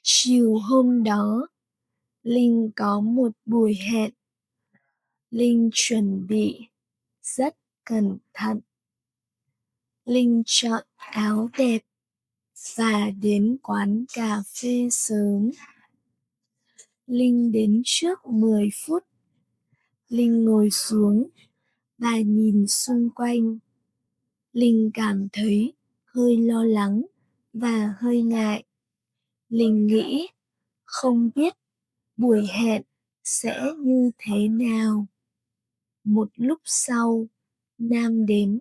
Chiều hôm đó, Linh có một buổi hẹn. Linh chuẩn bị rất cẩn thận. Linh chọn áo đẹp và đến quán cà phê sớm. Linh đến trước 10 phút. Linh ngồi xuống và nhìn xung quanh. Linh cảm thấy hơi lo lắng và hơi ngại. Linh nghĩ không biết buổi hẹn sẽ như thế nào. Một lúc sau, Nam đến.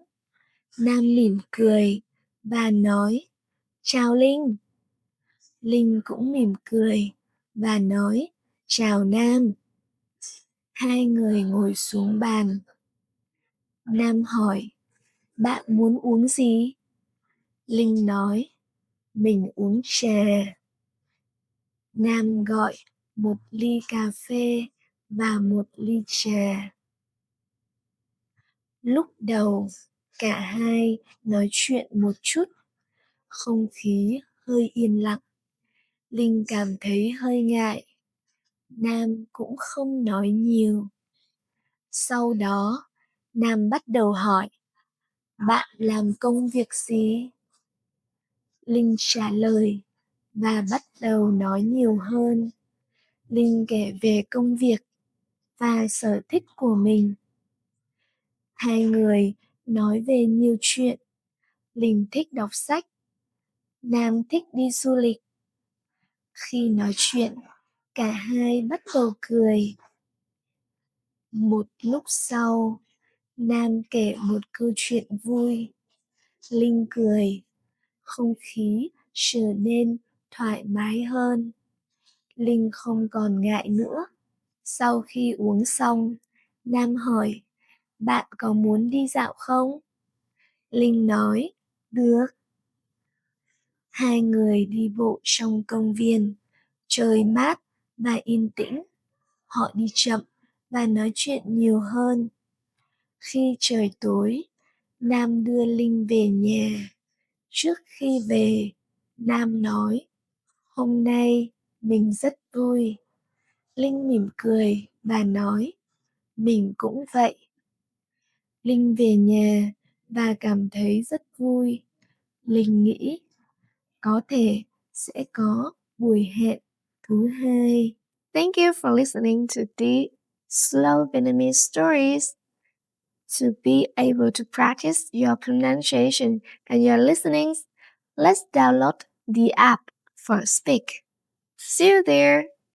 Nam mỉm cười và nói, chào Linh. Linh cũng mỉm cười và nói, chào Nam. Hai người ngồi xuống bàn. Nam hỏi, bạn muốn uống gì? Linh nói, mình uống trà. Nam gọi một ly cà phê và một ly trà. Lúc đầu, cả hai nói chuyện một chút, không khí hơi yên lặng. Linh cảm thấy hơi ngại. Nam cũng không nói nhiều. Sau đó, Nam bắt đầu hỏi, bạn làm công việc gì? Linh trả lời và bắt đầu nói nhiều hơn. Linh kể về công việc và sở thích của mình. Hai người nói về nhiều chuyện. Linh thích đọc sách, Nam thích đi du lịch. Khi nói chuyện, cả hai bắt đầu cười. Một lúc sau, Nam kể một câu chuyện vui. Linh cười, không khí trở nên thoải mái hơn. Linh không còn ngại nữa. Sau khi uống xong, Nam hỏi, bạn có muốn đi dạo không? Linh nói, được. Hai người đi bộ trong công viên, trời mát và yên tĩnh. Họ đi chậm và nói chuyện nhiều hơn. Khi trời tối, Nam đưa Linh về nhà. Trước khi về, Nam nói, hôm nay mình rất vui. Linh mỉm cười và nói, mình cũng vậy. Linh về nhà và cảm thấy rất vui. Linh nghĩ có thể sẽ có buổi hẹn thứ hai. Thank you for listening to the Slow Vietnamese stories. To be able to practice your pronunciation and your listenings, let's download the app for Speak. See you there!